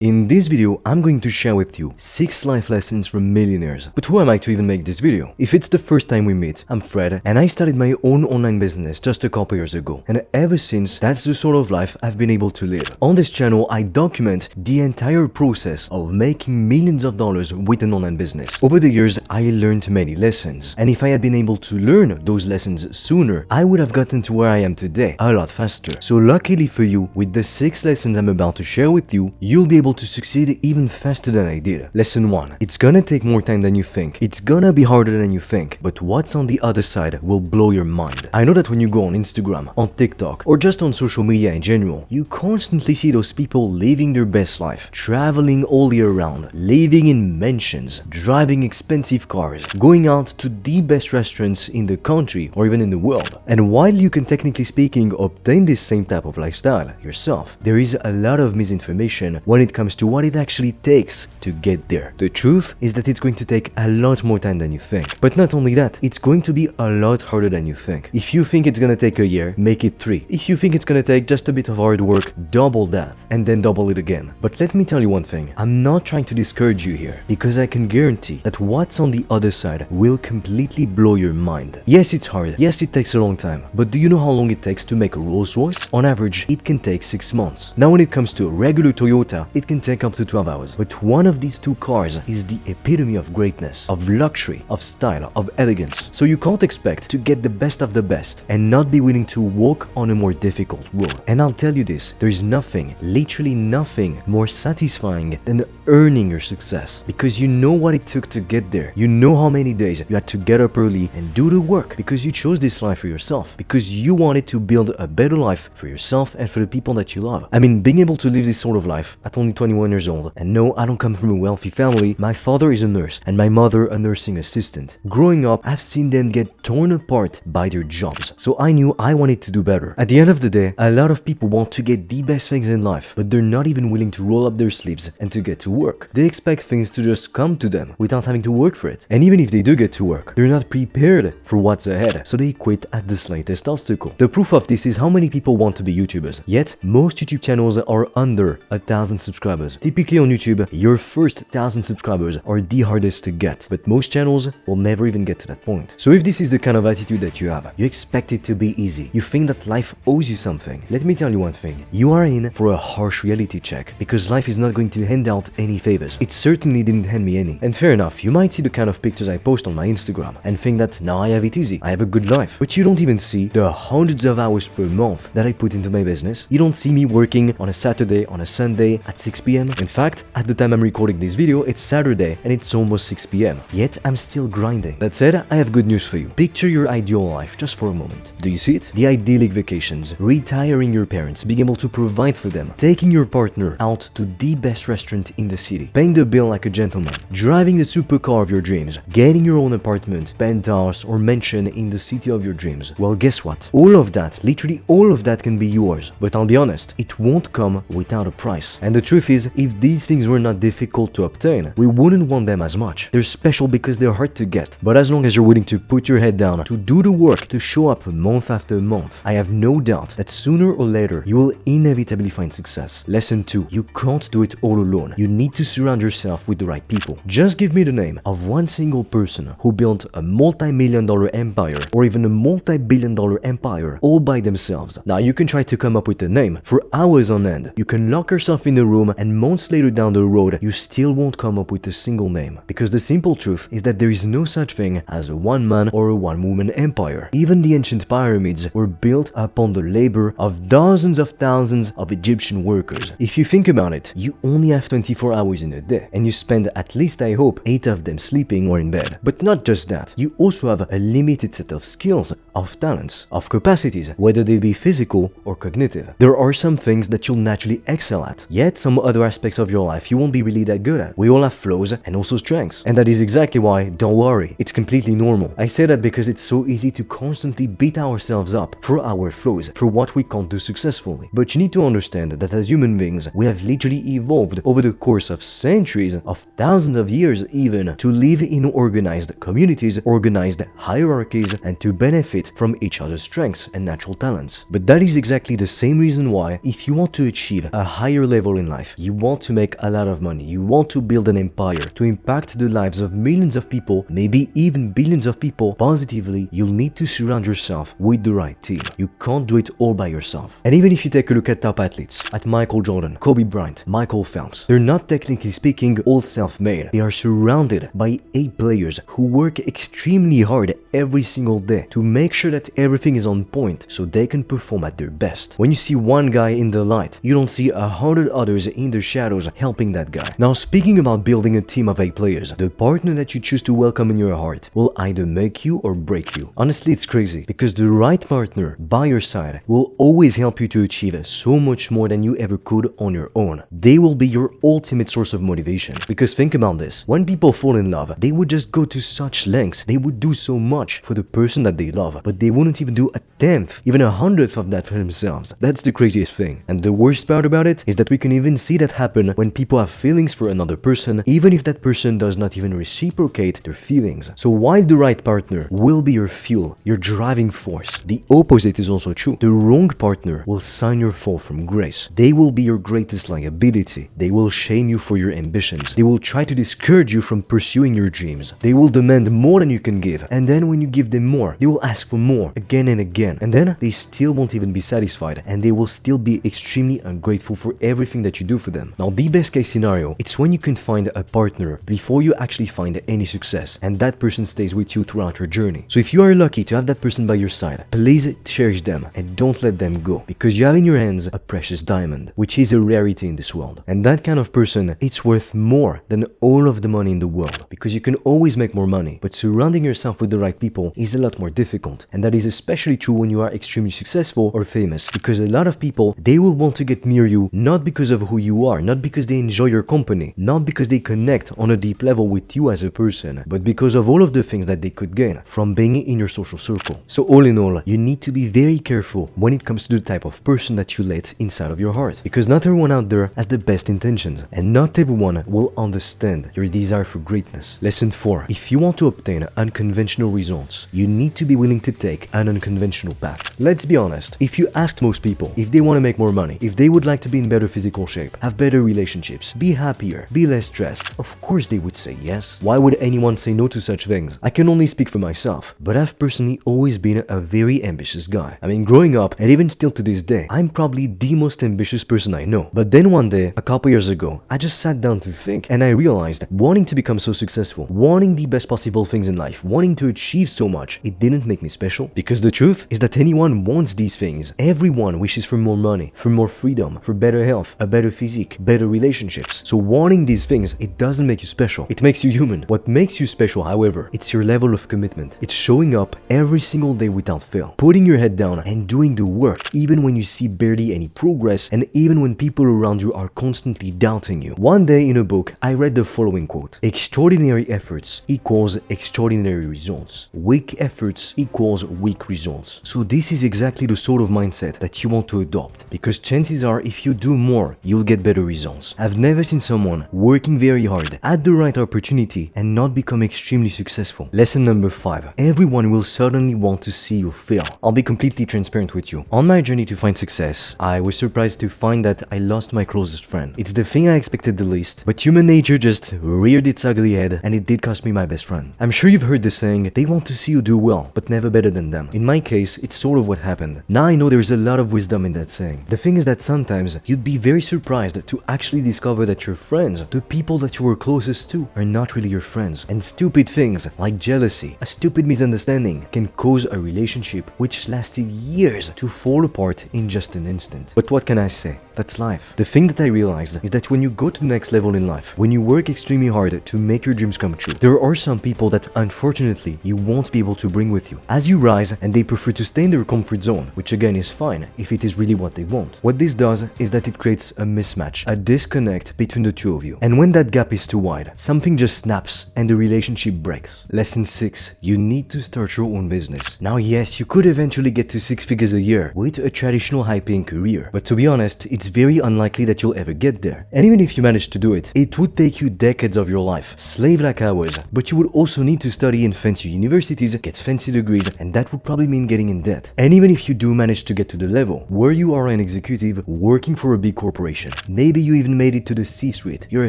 In this video, I'm going to share with you 6 life lessons from millionaires. But who am I to even make this video? If it's the first time we meet, I'm Fred, and I started my own online business just a couple years ago. And ever since, that's the sort of life I've been able to live. On this channel, I document the entire process of making millions of dollars with an online business. Over the years, I learned many lessons. And if I had been able to learn those lessons sooner, I would have gotten to where I am today a lot faster. So luckily for you, with the 6 lessons I'm about to share with you, you'll be able to succeed even faster than I did. Lesson 1. It's gonna take more time than you think. It's gonna be harder than you think. But what's on the other side will blow your mind. I know that when you go on Instagram, on TikTok, or just on social media in general, you constantly see those people living their best life, traveling all year round, living in mansions, driving expensive cars, going out to the best restaurants in the country or even in the world. And while you can technically speaking obtain this same type of lifestyle yourself, there is a lot of misinformation when it comes to what it actually takes to get there. The truth is that it's going to take a lot more time than you think. But not only that, it's going to be a lot harder than you think. If you think it's gonna take a year, make it 3. If you think it's gonna take just a bit of hard work, double that, and then double it again. But let me tell you one thing, I'm not trying to discourage you here, because I can guarantee that what's on the other side will completely blow your mind. Yes, it's hard. Yes, it takes a long time. But do you know how long it takes to make a Rolls Royce? On average, it can take 6 months. Now when it comes to a regular Toyota, it can take up to 12 hours. But one of these 2 cars is the epitome of greatness, of luxury, of style, of elegance. So you can't expect to get the best of the best and not be willing to walk on a more difficult road. And I'll tell you this, there is nothing, literally nothing more satisfying than earning your success. Because you know what it took to get there. You know how many days you had to get up early and do the work because you chose this life for yourself. Because you wanted to build a better life for yourself and for the people that you love. I mean, being able to live this sort of life at only 21 years old, and no, I don't come from a wealthy family. My father is a nurse and my mother a nursing assistant. Growing up, I've seen them get torn apart by their jobs, so I knew I wanted to do better. At the end of the day, a lot of people want to get the best things in life, but they're not even willing to roll up their sleeves and to get to work. They expect things to just come to them without having to work for it. And even if they do get to work, they're not prepared for what's ahead, so they quit at the slightest obstacle. The proof of this is how many people want to be YouTubers, yet most YouTube channels are under 1,000 subscribers. Typically on YouTube, your first 1,000 subscribers are the hardest to get, but most channels will never even get to that point. So if this is the kind of attitude that you have, you expect it to be easy, you think that life owes you something, let me tell you one thing, you are in for a harsh reality check, because life is not going to hand out any favors. It certainly didn't hand me any. And fair enough, you might see the kind of pictures I post on my Instagram and think that now I have it easy, I have a good life, but you don't even see the hundreds of hours per month that I put into my business. You don't see me working on a Saturday, on a Sunday at 6 p.m. In fact, at the time I'm recording this video, it's Saturday and it's almost 6 p.m. Yet I'm still grinding. That said, I have good news for you. Picture your ideal life just for a moment. Do you see it? The idyllic vacations, retiring your parents, being able to provide for them, taking your partner out to the best restaurant in the city, paying the bill like a gentleman, driving the supercar of your dreams, getting your own apartment, penthouse or mansion in the city of your dreams. Well, guess what? All of that, literally all of that can be yours. But I'll be honest, it won't come without a price. And the truth is, if these things were not difficult to obtain, we wouldn't want them as much. They're special because they're hard to get. But as long as you're willing to put your head down, to do the work, to show up month after month, I have no doubt that sooner or later, you will inevitably find success. Lesson 2. You can't do it all alone. You need to surround yourself with the right people. Just give me the name of one single person who built a multi-million-dollar empire or even a multi-billion-dollar empire all by themselves. Now, you can try to come up with a name for hours on end. You can lock yourself in a room and months later down the road, you still won't come up with a single name. Because the simple truth is that there is no such thing as a one-man or a one-woman empire. Even the ancient pyramids were built upon the labor of dozens of thousands of Egyptian workers. If you think about it, you only have 24 hours in a day, and you spend at least, I hope, 8 of them sleeping or in bed. But not just that, you also have a limited set of skills, of talents, of capacities, whether they be physical or cognitive. There are some things that you'll naturally excel at, yet some other aspects of your life you won't be really that good at. We all have flaws and also strengths, and that is exactly why, don't worry, it's completely normal. I say that because it's so easy to constantly beat ourselves up for our flaws, for what we can't do successfully. But you need to understand that as human beings, we have literally evolved over the course of centuries, of thousands of years even, to live in organized communities, organized hierarchies, and to benefit from each other's strengths and natural talents. But that is exactly the same reason why, if you want to achieve a higher level in life, life, you want to make a lot of money, you want to build an empire, to impact the lives of millions of people, maybe even billions of people positively, you'll need to surround yourself with the right team. You can't do it all by yourself. And even if you take a look at top athletes, at Michael Jordan, Kobe Bryant, Michael Phelps, they're not technically speaking all self-made. They are surrounded by A players who work extremely hard every single day to make sure that everything is on point so they can perform at their best. When you see one guy in the light, you don't see 100 others in the shadows helping that guy. Now, speaking about building a team of A players, the partner that you choose to welcome in your heart will either make you or break you. Honestly, it's crazy because the right partner by your side will always help you to achieve so much more than you ever could on your own. They will be your ultimate source of motivation. Because think about this, when people fall in love, they would just go to such lengths, they would do so much for the person that they love, but they wouldn't even do a tenth, even a hundredth of that for themselves. That's the craziest thing. And the worst part about it is that we can even see that happen when people have feelings for another person, even if that person does not even reciprocate their feelings. So while the right partner will be your fuel, your driving force, the opposite is also true. The wrong partner will sign your fall from grace. They will be your greatest liability. They will shame you for your ambitions. They will try to discourage you from pursuing your dreams. They will demand more than you can give. And then when you give them more, they will ask for more again and again. And then they still won't even be satisfied. And they will still be extremely ungrateful for everything that you do for them. Now, the best case scenario, it's when you can find a partner before you actually find any success. And that person stays with you throughout your journey. So if you are lucky to have that person by your side, please cherish them and don't let them go. Because you have in your hands a precious diamond, which is a rarity in this world. And that kind of person, it's worth more than all of the money in the world. Because you can always make more money, but surrounding yourself with the right people is a lot more difficult. And that is especially true when you are extremely successful or famous. Because a lot of people, they will want to get near you not because of who you are, not because they enjoy your company, not because they connect on a deep level with you as a person, but because of all of the things that they could gain from being in your social circle. So all in all, you need to be very careful when it comes to the type of person that you let inside of your heart. Because not everyone out there has the best intentions, and not everyone will understand your desire for greatness. Lesson 4. If you want to obtain unconventional results, you need to be willing to take an unconventional path. Let's be honest, if you asked most people if they want to make more money, if they would like to be in better physical shape, have better relationships, be happier, be less stressed, of course they would say yes. Why would anyone say no to such things? I can only speak for myself, but I've personally always been a very ambitious guy. I mean, growing up, and even still to this day, I'm probably the most ambitious person I know. But then one day, a couple years ago, I just sat down to think, and I realized wanting to become so successful, wanting the best possible things in life, wanting to achieve so much, it didn't make me special. Because the truth is that anyone wants these things. Everyone wishes for more money, for more freedom, for better health, a better physique, better relationships. So wanting these things, it doesn't make you special. It makes you human. What makes you special, however, it's your level of commitment. It's showing up every single day without fail, putting your head down and doing the work, even when you see barely any progress, and even when people around you are constantly doubting you. One day in a book, I read the following quote: extraordinary efforts equals extraordinary results. Weak efforts equals weak results. So this is exactly the sort of mindset that you want to adopt, because chances are if you do more, you'll get better results. I've never seen someone working very hard at the right opportunity and not become extremely successful. Lesson number 5. Everyone will certainly want to see you fail. I'll be completely transparent with you. On my journey to find success, I was surprised to find that I lost my closest friend. It's the thing I expected the least, but human nature just reared its ugly head, and it did cost me my best friend. I'm sure you've heard the saying, they want to see you do well, but never better than them. In my case, it's sort of what happened. Now I know there's a lot of wisdom in that saying. The thing is that sometimes you'd be very surprised to actually discover that your friends, the people that you were closest to, are not really your friends. And stupid things like jealousy, a stupid misunderstanding, can cause a relationship which lasted years to fall apart in just an instant. But what can I say? That's life. The thing that I realized is that when you go to the next level in life, when you work extremely hard to make your dreams come true, there are some people that unfortunately you won't be able to bring with you. As you rise and they prefer to stay in their comfort zone, which again is fine if it is really what they want. What this does is that it creates a mismatch, a disconnect between the two of you. And when that gap is too wide, something just snaps and the relationship breaks. Lesson 6. You need to start your own business. Now yes, you could eventually get to 6 figures a year with a traditional high-paying career, but to be honest, it's very unlikely that you'll ever get there. And even if you manage to do it, it would take you decades of your life, slave like I was, but you would also need to study in fancy universities, get fancy degrees, and that would probably mean getting in debt. And even if you do manage to get to the level where you are an executive working for a big corporation, Maybe you even made it to the C-suite. You're a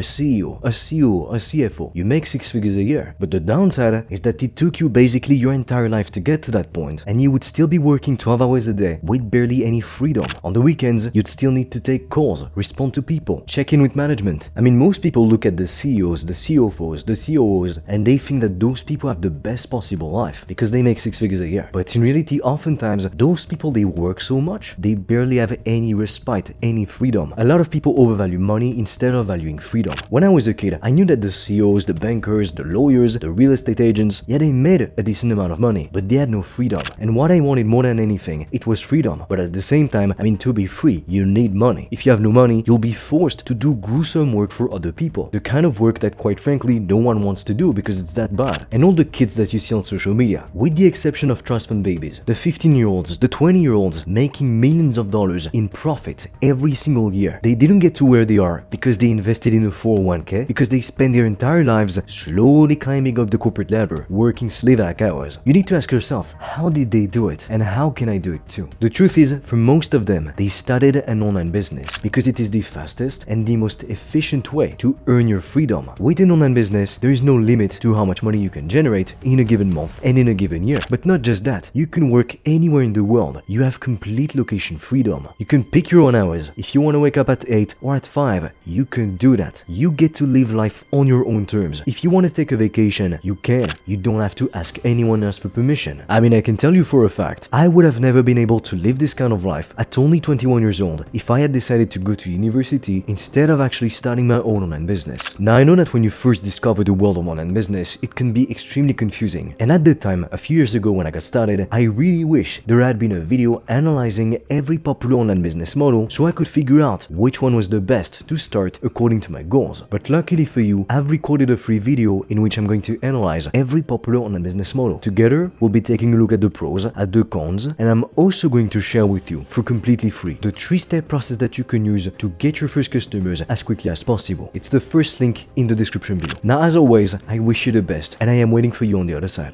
CEO, a CEO, a CFO. You make 6 figures a year. But the downside is that it took you basically your entire life to get to that point, and you would still be working 12 hours a day with barely any freedom. On the weekends, you'd still need to take calls, respond to people, check in with management. I mean, most people look at the CEOs, the CFOs, the COOs, and they think that those people have the best possible life because they make 6 figures a year. But in reality, oftentimes, those people, they work so much, they barely have any respite, any freedom. A lot of people overvalue money instead of valuing freedom. When I was a kid, I knew that the CEOs, the bankers, the lawyers, the real estate agents, yeah, they made a decent amount of money, but they had no freedom. And what I wanted more than anything, it was freedom. But at the same time, I mean, to be free, you need money. If you have no money, you'll be forced to do gruesome work for other people. The kind of work that, quite frankly, no one wants to do because it's that bad. And all the kids that you see on social media, with the exception of trust fund babies, the 15-year-olds, the 20-year-olds making millions of dollars in profit every single year, they didn't get to where they are because they invested in a 401k, because they spent their entire lives slowly climbing up the corporate ladder, working slave-like hours. You need to ask yourself, how did they do it? And how can I do it too? The truth is, for most of them, they started an online business because it is the fastest and the most efficient way to earn your freedom. With an online business, there is no limit to how much money you can generate in a given month and in a given year. But not just that, you can work anywhere in the world. You have complete location freedom. You can pick your own hours. If you want to wake up at 8 or at 5, you can do that. You get to live life on your own terms. If you want to take a vacation, you can. You don't have to ask anyone else for permission. I mean, I can tell you for a fact, I would have never been able to live this kind of life at only 21 years old if I had decided to go to university instead of actually starting my own online business. Now, I know that when you first discover the world of online business, it can be extremely confusing. And at the time, a few years ago when I got started, I really wish there had been a video analyzing every popular online business model so I could figure out which one was the best to start according to my goals. But luckily for you, I've recorded a free video in which I'm going to analyze every popular online business model. Together, we'll be taking a look at the pros, at the cons, and I'm also going to share with you, for completely free, the 3-step process that you can use to get your first customers as quickly as possible. It's the first link in the description below. Now, as always, I wish you the best, and I am waiting for you on the other side.